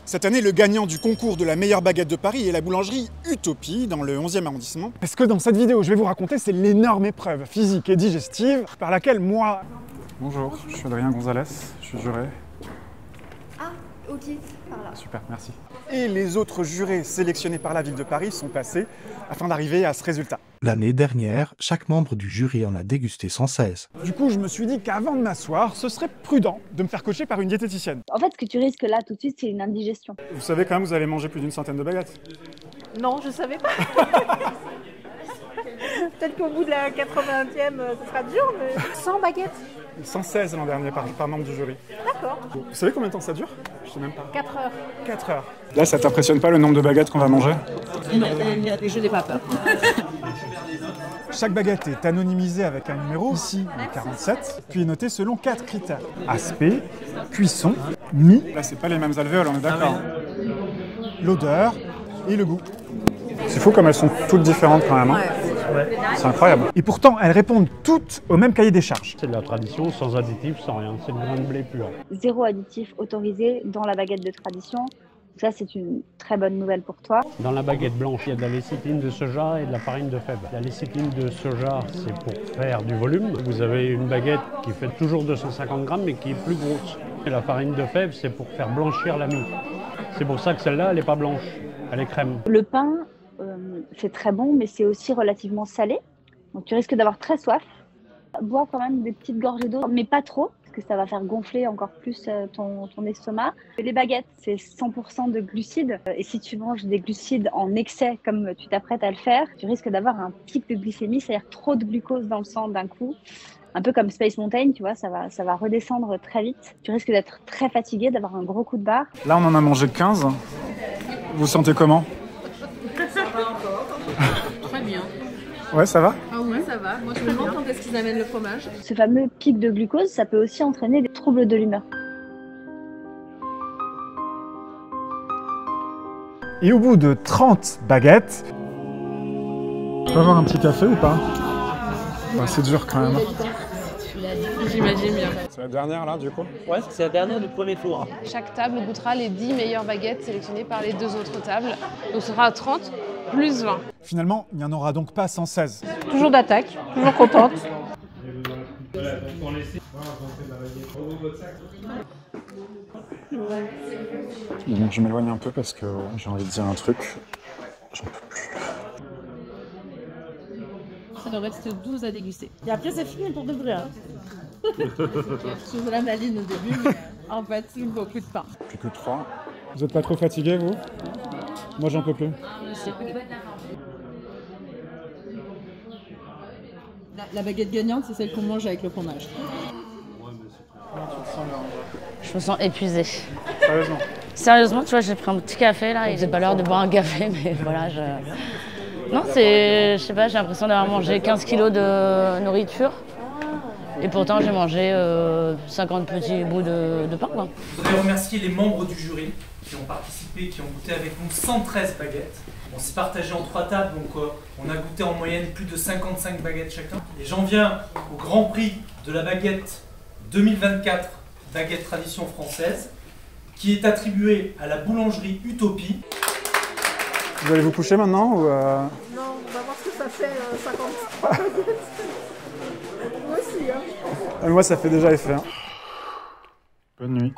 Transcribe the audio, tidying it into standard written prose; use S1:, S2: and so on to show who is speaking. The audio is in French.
S1: Cette année, le gagnant du concours de la meilleure baguette de Paris est la boulangerie Utopie, dans le 11e arrondissement. Ce que dans cette vidéo, je vais vous raconter, c'est l'énorme épreuve physique et digestive par laquelle moi... Bonjour, je suis Adrien Gonzalez, je suis juré.
S2: Ah, ok, par là.
S1: Super, merci. Et les autres jurés sélectionnés par la ville de Paris sont passés afin d'arriver à ce résultat.
S3: L'année dernière, chaque membre du jury en a dégusté 116.
S1: Du coup, je me suis dit qu'avant de m'asseoir, ce serait prudent de me faire coacher par une diététicienne.
S2: En fait, ce que tu risques là tout de suite, c'est une indigestion.
S1: Vous savez quand même, vous allez manger plus d'une centaine de baguettes.
S4: Non, je savais pas. Peut-être qu'au bout de la 80e, ce sera dur, mais 100 baguettes.
S1: 116 l'an dernier par membre du jury.
S4: D'accord.
S1: Vous savez combien de temps ça dure? Je sais même pas.
S4: 4 heures.
S1: 4 heures. Là, ça t'impressionne pas le nombre de baguettes qu'on va manger?
S4: Non, je n'ai pas peur.
S1: Chaque baguette est anonymisée avec un numéro, ici le 47, puis est notée selon 4 critères. Aspect, cuisson, mie. Là, c'est pas les mêmes alvéoles, on est d'accord. L'odeur et le goût. C'est fou comme elles sont toutes différentes quand même. Hein.
S4: Ouais.
S1: C'est incroyable. Et pourtant, elles répondent toutes au même cahier des charges.
S5: C'est de la tradition, sans additifs, sans rien. C'est le grain de blé pur.
S2: 0 additif autorisé dans la baguette de tradition. Ça, c'est une très bonne nouvelle pour toi.
S5: Dans la baguette blanche, il y a de la lécithine de soja et de la farine de fève. La lécithine de soja, c'est pour faire du volume. Vous avez une baguette qui fait toujours 250 grammes, mais qui est plus grosse. Et la farine de fève, c'est pour faire blanchir la mie. C'est pour ça que celle-là, elle n'est pas blanche. Elle est crème.
S2: Le pain, c'est très bon, mais c'est aussi relativement salé. Donc, tu risques d'avoir très soif. Bois quand même des petites gorgées d'eau, mais pas trop, parce que ça va faire gonfler encore plus ton estomac. Les baguettes, c'est 100% de glucides. Et si tu manges des glucides en excès, comme tu t'apprêtes à le faire, tu risques d'avoir un pic de glycémie, c'est-à-dire trop de glucose dans le sang d'un coup. Un peu comme Space Mountain, tu vois, ça va redescendre très vite. Tu risques d'être très fatigué, d'avoir un gros coup de barre.
S1: Là, on en a mangé 15. Vous vous sentez comment?
S6: Ça va encore. Très bien.
S1: Ouais, ça va?
S6: Ah ouais, ça va. Moi, je me demande quand est-ce qu'ils amènent le fromage.
S2: Ce fameux pic de glucose, ça peut aussi entraîner des troubles de l'humeur.
S1: Et au bout de 30 baguettes... Je peux avoir un petit café ou pas? Ouais, c'est dur quand même.
S6: J'imagine bien.
S1: C'est la dernière là, du coup?
S7: Ouais, c'est la dernière du premier tour.
S8: Chaque table goûtera les 10 meilleures baguettes sélectionnées par les 2 autres tables. Donc ce sera 30 plus 20.
S1: Finalement, il n'y en aura donc pas 116.
S4: Toujours d'attaque, toujours contente.
S1: Bon, je m'éloigne un peu parce que j'ai envie de dire un truc. J'en peux plus.
S6: Ça devrait être 12 à déguster.
S4: Et après, c'est fini pour de vrai. Hein.
S6: Je faisais la maline au début, mais en fait, il ne faut plus de pain.
S1: Plus que 3. Vous êtes pas trop fatigué, vous? Moi, j'en peux plus.
S6: La baguette gagnante, c'est celle qu'on mange avec le fromage.
S9: Je me sens épuisée.
S1: Sérieusement?
S9: Sérieusement, tu vois, j'ai pris un petit café là et j'ai pas l'heure de boire un café, mais voilà, Non, je sais pas, j'ai l'impression d'avoir mangé 15 kilos de nourriture. Et pourtant, j'ai mangé 50 petits bouts de pain, quoi.
S10: Je voudrais remercier les membres du jury qui ont participé, qui ont goûté avec nous 113 baguettes. On s'est partagé en 3 tables, donc on a goûté en moyenne plus de 55 baguettes chacun. Et j'en viens au grand prix de la baguette 2024, baguette tradition française, qui est attribuée à la boulangerie Utopie.
S1: Vous allez vous coucher maintenant ou
S4: Non, on va voir ce que ça fait 53 baguettes. Moi aussi, hein.
S1: Moi, ça fait déjà effet. Hein. Bonne nuit.